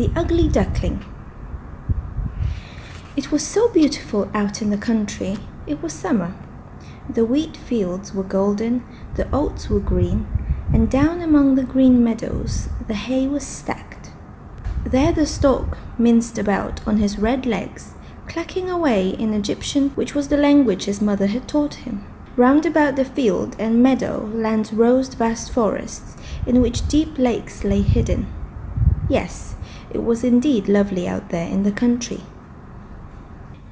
The Ugly Duckling. It was so beautiful out in the country. It was summer. The wheat fields were golden, the oats were green, and down among the green meadows the hay was stacked. There the stork minced about on his red legs, clacking away in Egyptian, which was the language his mother had taught him. Round about the field and meadow lands rose vast forests, in which deep lakes lay hidden. Yes, it was indeed lovely out there in the country.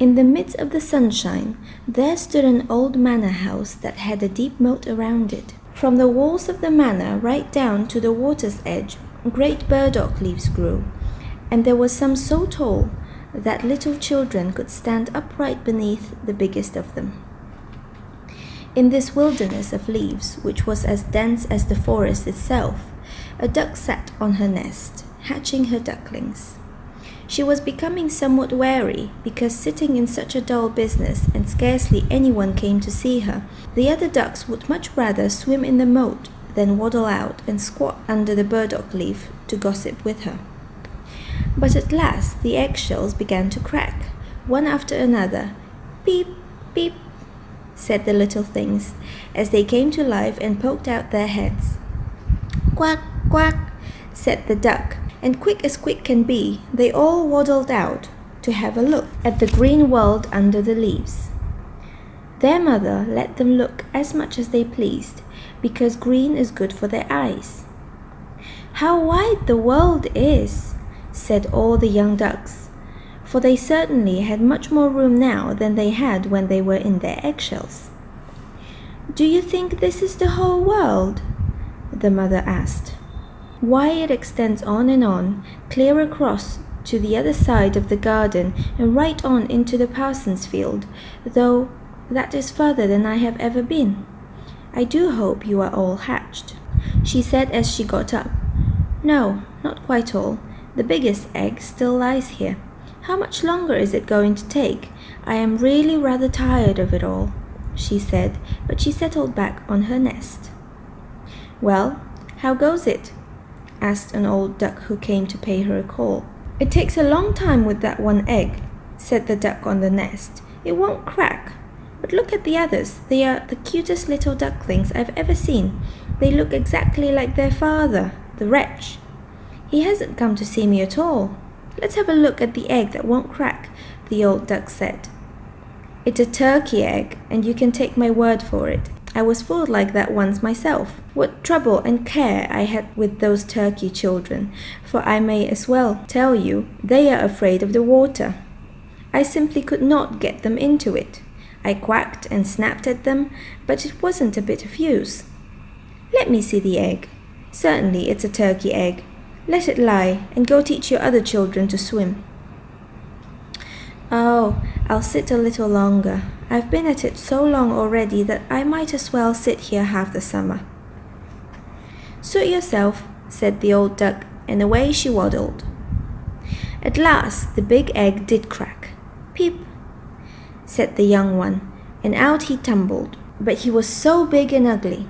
In the midst of the sunshine, there stood an old manor house that had a deep moat around it. From the walls of the manor right down to the water's edge, great burdock leaves grew, and there were some so tall that little children could stand upright beneath the biggest of them. In this wilderness of leaves, which was as dense as the forest itself, a duck sat on her nest, hatching her ducklings. She was becoming somewhat weary, because sitting in such a dull business and scarcely anyone came to see her, the other ducks would much rather swim in the moat than waddle out and squat under the burdock leaf to gossip with her. But at last the eggshells began to crack, one after another. Peep, peep, said the little things, as they came to life and poked out their heads. Quack, quack, said the duck, and quick as quick can be, they all waddled out to have a look at the green world under the leaves. Their mother let them look as much as they pleased, because green is good for their eyes. How wide the world is, said all the young ducks, for they certainly had much more room now than they had when they were in their eggshells. Do you think this is the whole world? The mother asked. Why, it extends on, clear across to the other side of the garden and right on into the parson's field, though that is further than I have ever been. I do hope you are all hatched, she said as she got up. No, not quite all. The biggest egg still lies here. How much longer is it going to take? I am really rather tired of it all, she said, but she settled back on her nest. Well, how goes it? Asked an old duck who came to pay her a call. It takes a long time with that one egg, said the duck on the nest. It won't crack. But look at the others. They are the cutest little ducklings I've ever seen. They look exactly like their father, the wretch. He hasn't come to see me at all. Let's have a look at the egg that won't crack, the old duck said. It's a turkey egg, and you can take my word for it. I was fooled like that once myself. What trouble and care I had with those turkey children, for I may as well tell you, they are afraid of the water. I simply could not get them into it. I quacked and snapped at them, but it wasn't a bit of use. Let me see the egg. Certainly it's a turkey egg. Let it lie, and go teach your other children to swim. Oh, I'll sit a little longer. I've been at it so long already that I might as well sit here half the summer. Suit yourself, said the old duck, and away she waddled. At last the big egg did crack. Peep, said the young one, and out he tumbled, but he was so big and ugly.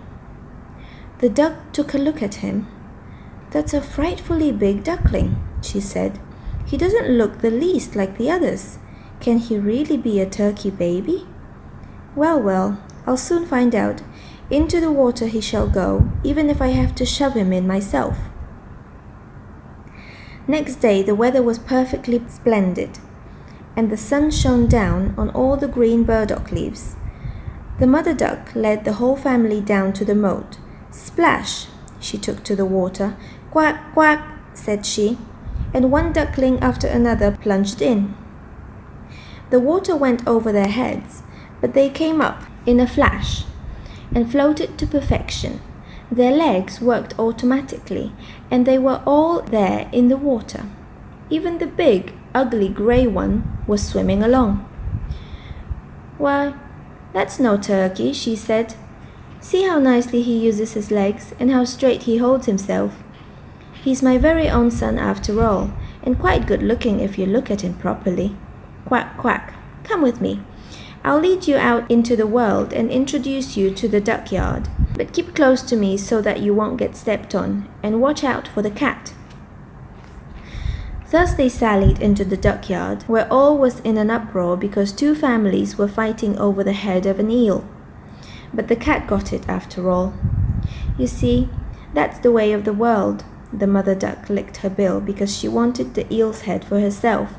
The duck took a look at him. That's a frightfully big duckling, she said. He doesn't look the least like the others. Can he really be a turkey baby? Well, I'll soon find out. Into the water he shall go, even if I have to shove him in myself. Next day the weather was perfectly splendid, and the sun shone down on all the green burdock leaves. The mother duck led the whole family down to the moat. Splash! She took to the water. Quack, quack, said she, and one duckling after another plunged in. The water went over their heads, but they came up in a flash and floated to perfection. Their legs worked automatically, and they were all there in the water. Even the big, ugly grey one was swimming along. Why, that's no turkey, she said. See how nicely he uses his legs, and how straight he holds himself. He's my very own son after all, and quite good looking if you look at him properly. Quack, quack, come with me. I'll lead you out into the world and introduce you to the duck yard, but keep close to me so that you won't get stepped on, and watch out for the cat. Thus they sallied into the duckyard, where all was in an uproar because two families were fighting over the head of an eel. But the cat got it after all. You see, that's the way of the world. The mother duck licked her bill because she wanted the eel's head for herself.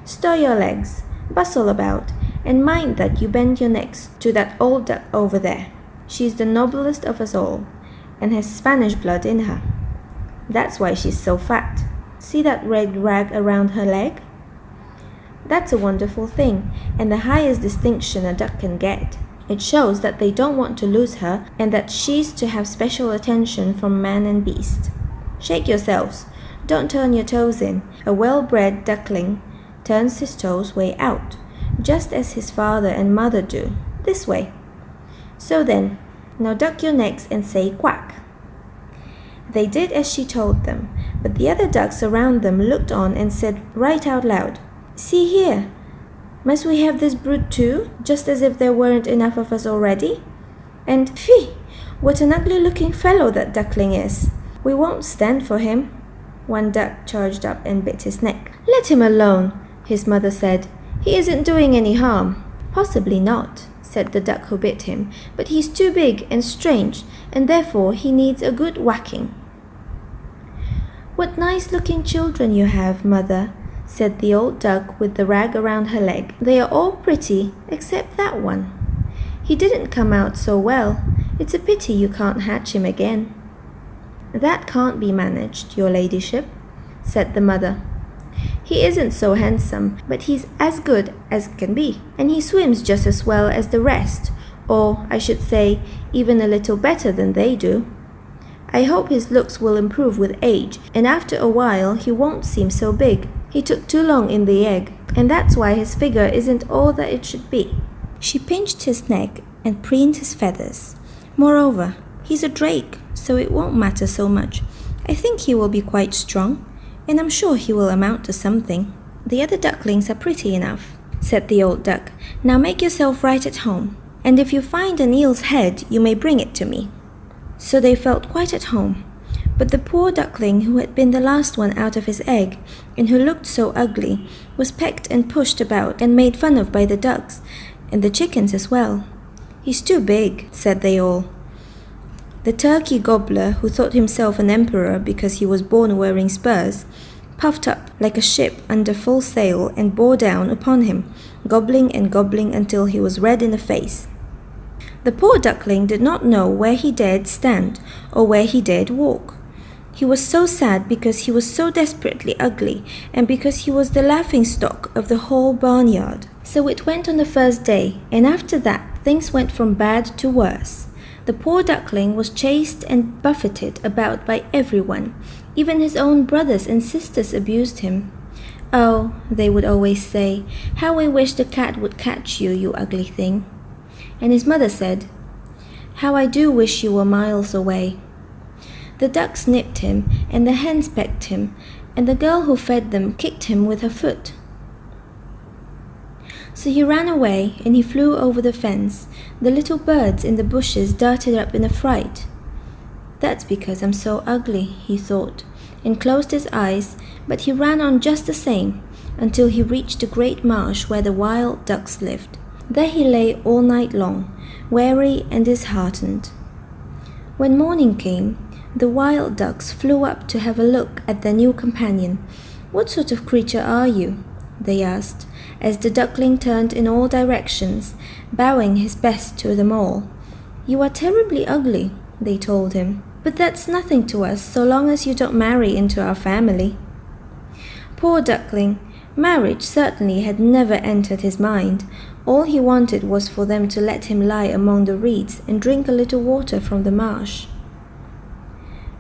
Stir your legs, bustle about, and mind that you bend your necks to that old duck over there. She's the noblest of us all, and has Spanish blood in her. That's why she's so fat. See that red rag around her leg? That's a wonderful thing, and the highest distinction a duck can get. It shows that they don't want to lose her, and that she's to have special attention from man and beast. Shake yourselves. Don't turn your toes in. A well-bred duckling turns his toes way out, just as his father and mother do. This way. So then, now duck your necks and say quack. They did as she told them, but the other ducks around them looked on and said right out loud, "See here! Must we have this brute too, just as if there weren't enough of us already? And fie! What an ugly-looking fellow that duckling is! We won't stand for him." One duck charged up and bit his neck. "Let him alone," his mother said. "He isn't doing any harm." "Possibly not," said the duck who bit him, "but he's too big and strange, and therefore he needs a good whacking." "What nice-looking children you have, mother," said the old duck with the rag around her leg. "They are all pretty, except that one. He didn't come out so well. It's a pity you can't hatch him again." "That can't be managed, your ladyship," said the mother. "He isn't so handsome, but he's as good as can be, and he swims just as well as the rest, or, I should say, even a little better than they do. I hope his looks will improve with age, and after a while he won't seem so big. He took too long in the egg, and that's why his figure isn't all that it should be." She pinched his neck and preened his feathers. "Moreover, he's a drake, so it won't matter so much. I think he will be quite strong, and I'm sure he will amount to something." "The other ducklings are pretty enough," said the old duck. "Now make yourself right at home, and if you find an eel's head, you may bring it to me." So they felt quite at home. But the poor duckling, who had been the last one out of his egg, and who looked so ugly, was pecked and pushed about and made fun of by the ducks, and the chickens as well. "He's too big," said they all. The turkey gobbler, who thought himself an emperor because he was born wearing spurs, puffed up like a ship under full sail and bore down upon him, gobbling and gobbling until he was red in the face. The poor duckling did not know where he dared stand or where he dared walk. He was so sad because he was so desperately ugly, and because he was the laughing-stock of the whole barnyard. So it went on the first day, and after that things went from bad to worse. The poor duckling was chased and buffeted about by everyone. Even his own brothers and sisters abused him. "Oh," they would always say, "how we wish the cat would catch you, you ugly thing." And his mother said, "How I do wish you were miles away." The ducks nipped him, and the hens pecked him, and the girl who fed them kicked him with her foot. So he ran away, and he flew over the fence. The little birds in the bushes darted up in a fright. "That's because I'm so ugly," he thought, and closed his eyes, but he ran on just the same, until he reached the great marsh where the wild ducks lived. There he lay all night long, weary and disheartened. When morning came, the wild ducks flew up to have a look at their new companion. "What sort of creature are you?" they asked, as the duckling turned in all directions, bowing his best to them all. "You are terribly ugly," they told him, "but that's nothing to us so long as you don't marry into our family." Poor duckling! Marriage certainly had never entered his mind. All he wanted was for them to let him lie among the reeds and drink a little water from the marsh.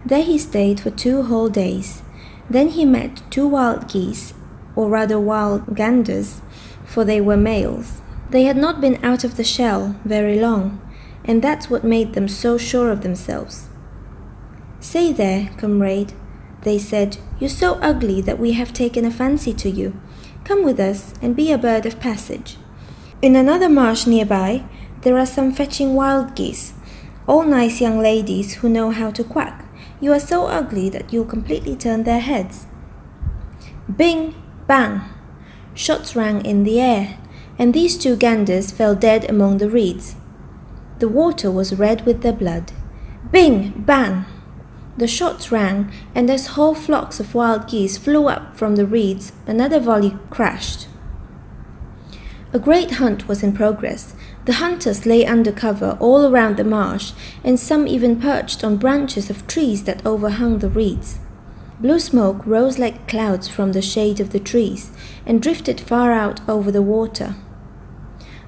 There he stayed for 2 whole days. Then he met 2 wild geese, or rather wild ganders, for they were males. They had not been out of the shell very long, and that's what made them so sure of themselves. "Say there, comrade," they said, "you're so ugly that we have taken a fancy to you. Come with us and be a bird of passage. In another marsh nearby, there are some fetching wild geese, all nice young ladies who know how to quack. You are so ugly that you'll completely turn their heads." Bing! Bang! Shots rang in the air, and these two ganders fell dead among the reeds. The water was red with their blood. Bing! Bang! The shots rang, and as whole flocks of wild geese flew up from the reeds, another volley crashed. A great hunt was in progress. The hunters lay under cover all around the marsh, and some even perched on branches of trees that overhung the reeds. Blue smoke rose like clouds from the shade of the trees and drifted far out over the water.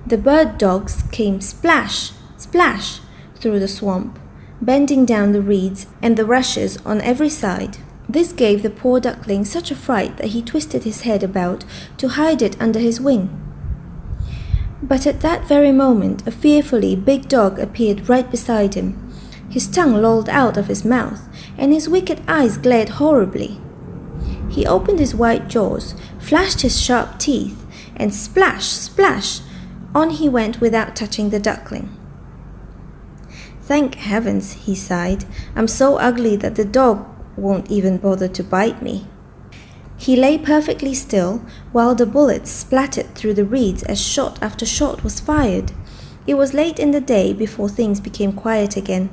The bird dogs came splash, splash through the swamp, bending down the reeds and the rushes on every side. This gave the poor duckling such a fright that he twisted his head about to hide it under his wing. But at that very moment a fearfully big dog appeared right beside him. His tongue lolled out of his mouth, and his wicked eyes glared horribly. He opened his white jaws, flashed his sharp teeth, and splash, splash, on he went without touching the duckling. "Thank heavens," he sighed, "I'm so ugly that the dog won't even bother to bite me." He lay perfectly still while the bullets splattered through the reeds as shot after shot was fired. It was late in the day before things became quiet again,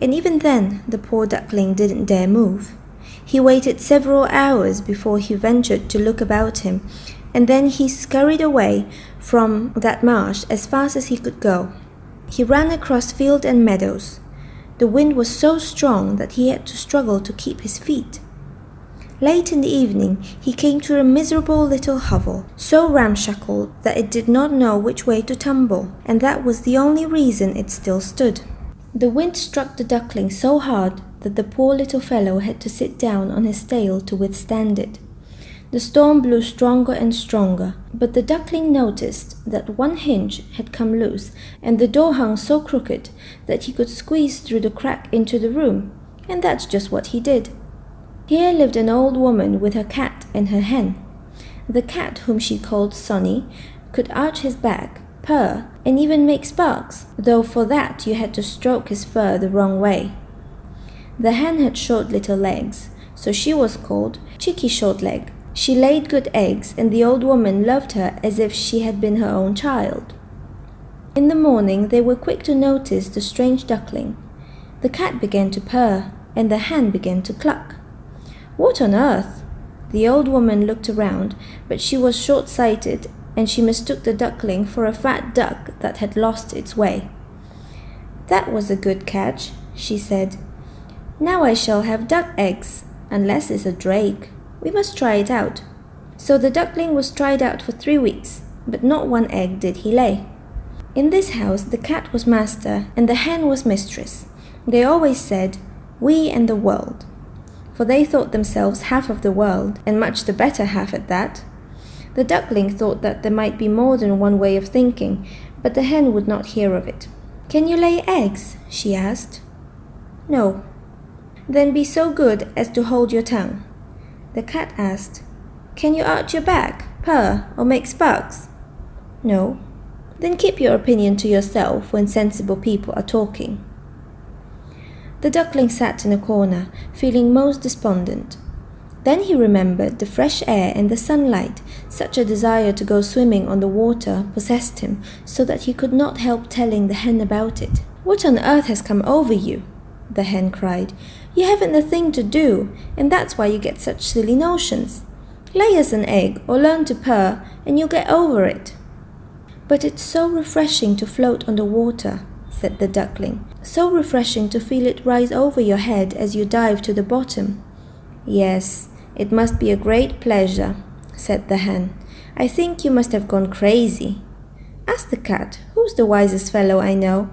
and even then the poor duckling didn't dare move. He waited several hours before he ventured to look about him, and then he scurried away from that marsh as fast as he could go. He ran across field and meadows. The wind was so strong that he had to struggle to keep his feet. Late in the evening he came to a miserable little hovel, so ramshackle that it did not know which way to tumble, and that was the only reason it still stood. The wind struck the duckling so hard that the poor little fellow had to sit down on his tail to withstand it. The storm blew stronger and stronger, but the duckling noticed that one hinge had come loose, and the door hung so crooked that he could squeeze through the crack into the room, and that's just what he did. Here lived an old woman with her cat and her hen. The cat, whom she called Sonny, could arch his back, purr, and even make sparks, though for that you had to stroke his fur the wrong way. The hen had short little legs, so she was called Cheeky Shortleg. She laid good eggs, and the old woman loved her as if she had been her own child. In the morning they were quick to notice the strange duckling. The cat began to purr, and the hen began to cluck. "What on earth?" The old woman looked around, but she was short-sighted, and she mistook the duckling for a fat duck that had lost its way. "That was a good catch," she said. "Now I shall have duck eggs, unless it's a drake. We must try it out." So the duckling was tried out for 3 weeks, but not one egg did he lay. In this house the cat was master and the hen was mistress. They always said, "We and the world," for they thought themselves half of the world, and much the better half at that. The duckling thought that there might be more than one way of thinking, but the hen would not hear of it. "Can you lay eggs?" she asked. "No." "Then be so good as to hold your tongue." The cat asked, "Can you arch your back, purr, or make sparks?" "No." "Then keep your opinion to yourself when sensible people are talking." The duckling sat in a corner, feeling most despondent. Then he remembered the fresh air and the sunlight. Such a desire to go swimming on the water possessed him, so that he could not help telling the hen about it. "What on earth has come over you?" the hen cried. "You haven't a thing to do, and that's why you get such silly notions. Lay us an egg or learn to purr, and you'll get over it." "But it's so refreshing to float on the water," said the duckling. "So refreshing to feel it rise over your head as you dive to the bottom." "Yes, it must be a great pleasure," said the hen. "I think you must have gone crazy. Ask the cat, who's the wisest fellow I know,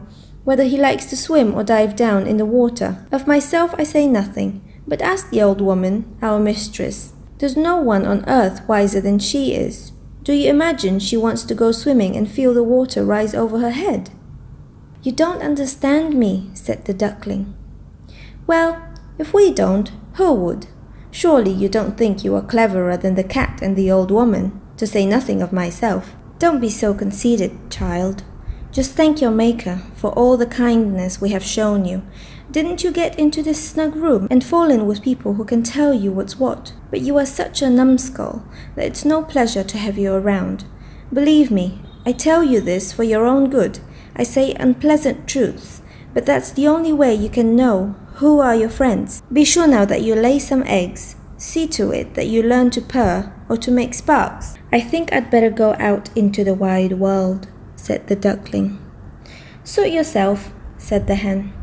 whether he likes to swim or dive down in the water. Of myself I say nothing, but ask the old woman, our mistress. There's no one on earth wiser than she is. Do you imagine she wants to go swimming and feel the water rise over her head?" "You don't understand me," said the duckling. "Well, if we don't, who would? Surely you don't think you are cleverer than the cat and the old woman, to say nothing of myself. Don't be so conceited, child. Just thank your Maker for all the kindness we have shown you. Didn't you get into this snug room and fall in with people who can tell you what's what? But you are such a numbskull that it's no pleasure to have you around. Believe me, I tell you this for your own good. I say unpleasant truths, but that's the only way you can know who are your friends. Be sure now that you lay some eggs. See to it that you learn to purr or to make sparks. I think I'd better go out into the wide world, said the duckling. Suit yourself, said the hen.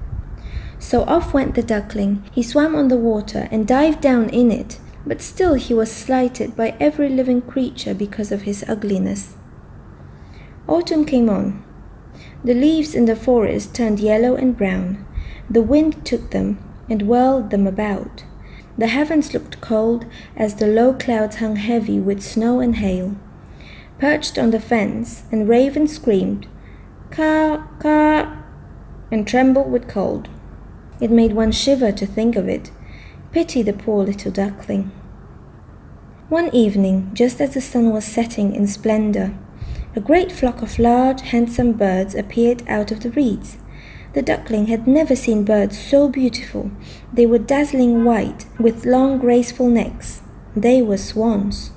So off went the duckling. He swam on the water and dived down in it, but still he was slighted by every living creature because of his ugliness. Autumn came on. The leaves in the forest turned yellow and brown. The wind took them and whirled them about. The heavens looked cold as the low clouds hung heavy with snow and hail. Perched on the fence, and ravens screamed, "Caw, caw," and trembled with cold. It made one shiver to think of it. Pity the poor little duckling. One evening, just as the sun was setting in splendor, a great flock of large, handsome birds appeared out of the reeds. The duckling had never seen birds so beautiful. They were dazzling white, with long, graceful necks. They were swans.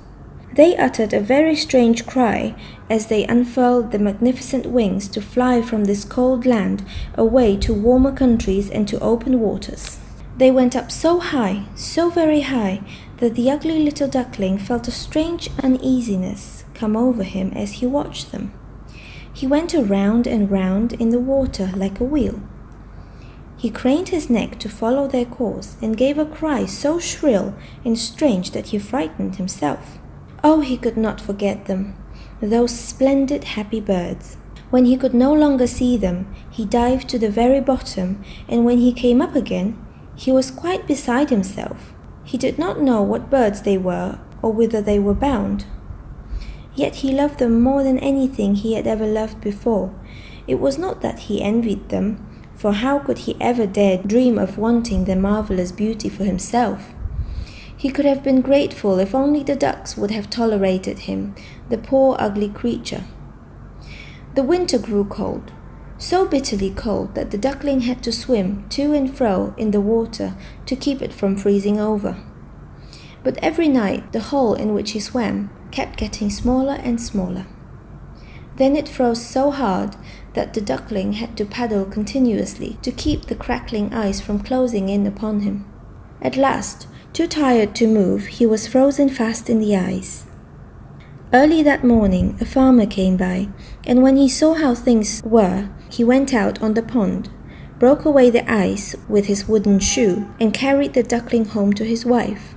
They uttered a very strange cry as they unfurled their magnificent wings to fly from this cold land away to warmer countries and to open waters. They went up so high, so very high, that the ugly little duckling felt a strange uneasiness come over him as he watched them. He went around and round in the water like a wheel. He craned his neck to follow their course and gave a cry so shrill and strange that he frightened himself. Oh, he could not forget them, those splendid happy birds. When he could no longer see them, he dived to the very bottom, and when he came up again, he was quite beside himself. He did not know what birds they were or whither they were bound. Yet he loved them more than anything he had ever loved before. It was not that he envied them, for how could he ever dare dream of wanting their marvelous beauty for himself? He could have been grateful if only the ducks would have tolerated him, the poor ugly creature. The winter grew cold, so bitterly cold that the duckling had to swim to and fro in the water to keep it from freezing over. But every night the hole in which he swam kept getting smaller and smaller. Then it froze so hard that the duckling had to paddle continuously to keep the crackling ice from closing in upon him. At last, too tired to move, he was frozen fast in the ice. Early that morning a farmer came by, and when he saw how things were, he went out on the pond, broke away the ice with his wooden shoe, and carried the duckling home to his wife.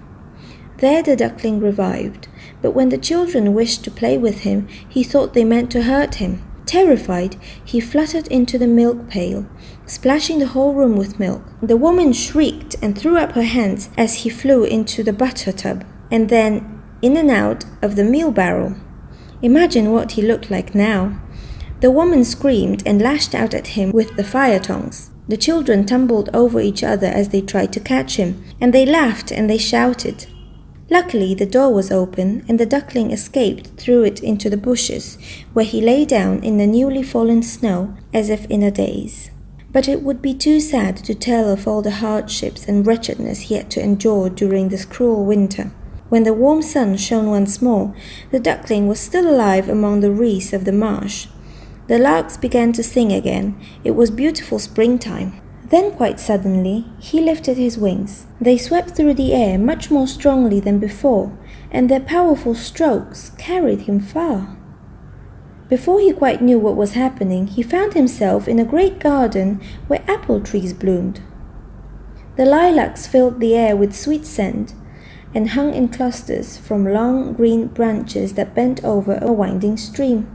There the duckling revived, but when the children wished to play with him, he thought they meant to hurt him. Terrified, he fluttered into the milk pail, splashing the whole room with milk. The woman shrieked and threw up her hands as he flew into the butter tub, and then in and out of the meal barrel. Imagine what he looked like now. The woman screamed and lashed out at him with the fire tongs. The children tumbled over each other as they tried to catch him, and they laughed and they shouted. Luckily, the door was open, and the duckling escaped through it into the bushes, where he lay down in the newly fallen snow as if in a daze. But it would be too sad to tell of all the hardships and wretchedness he had to endure during this cruel winter. When the warm sun shone once more, the duckling was still alive among the reeds of the marsh. The larks began to sing again. It was beautiful springtime. Then quite suddenly he lifted his wings. They swept through the air much more strongly than before, and their powerful strokes carried him far. Before he quite knew what was happening, he found himself in a great garden where apple trees bloomed. The lilacs filled the air with sweet scent and hung in clusters from long green branches that bent over a winding stream.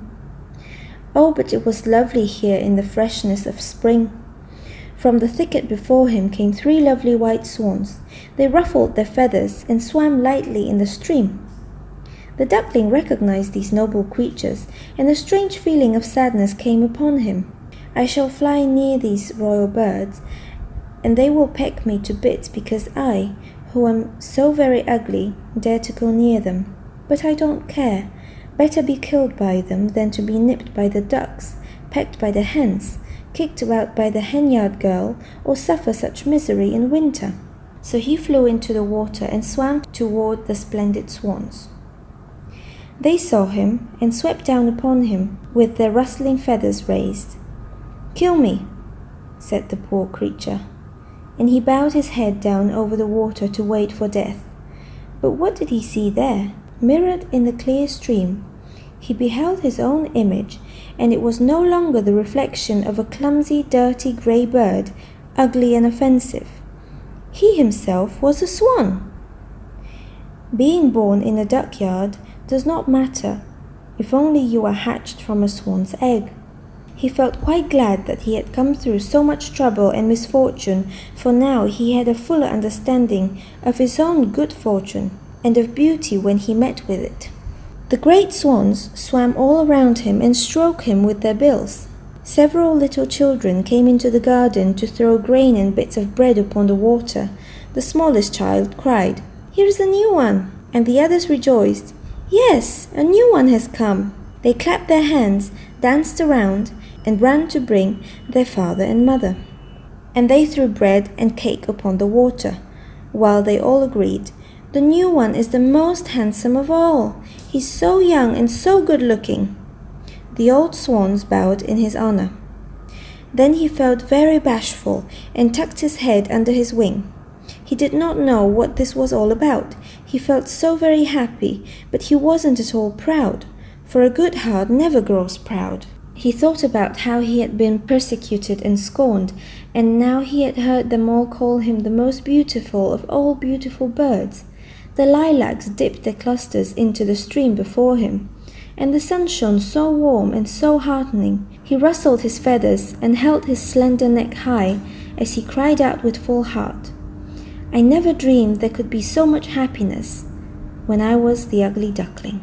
Oh, but it was lovely here in the freshness of spring. From the thicket before him came 3 lovely white swans. They ruffled their feathers and swam lightly in the stream. The duckling recognized these noble creatures, and a strange feeling of sadness came upon him. I shall fly near these royal birds, and they will peck me to bits because I, who am so very ugly, dare to go near them. But I don't care. Better be killed by them than to be nipped by the ducks, pecked by the hens, kicked about by the hen-yard girl, or suffer such misery in winter. So he flew into the water and swam toward the splendid swans. They saw him and swept down upon him with their rustling feathers raised. "Kill me," said the poor creature, and he bowed his head down over the water to wait for death. But what did he see there? Mirrored in the clear stream, he beheld his own image, and it was no longer the reflection of a clumsy, dirty grey bird, ugly and offensive. He himself was a swan. Being born in a duckyard does not matter, if only you are hatched from a swan's egg. He felt quite glad that he had come through so much trouble and misfortune, for now he had a fuller understanding of his own good fortune and of beauty when he met with it. The great swans swam all around him and stroked him with their bills. Several little children came into the garden to throw grain and bits of bread upon the water. The smallest child cried, "Here is a new one!" And the others rejoiced, "Yes, a new one has come!" They clapped their hands, danced around, and ran to bring their father and mother. And they threw bread and cake upon the water, while they all agreed, "The new one is the most handsome of all. He's so young and so good-looking." The old swans bowed in his honor. Then he felt very bashful and tucked his head under his wing. He did not know what this was all about. He felt so very happy, but he wasn't at all proud, for a good heart never grows proud. He thought about how he had been persecuted and scorned, and now he had heard them all call him the most beautiful of all beautiful birds. The lilacs dipped their clusters into the stream before him, and the sun shone so warm and so heartening. He rustled his feathers and held his slender neck high as he cried out with full heart, "I never dreamed there could be so much happiness when I was the ugly duckling."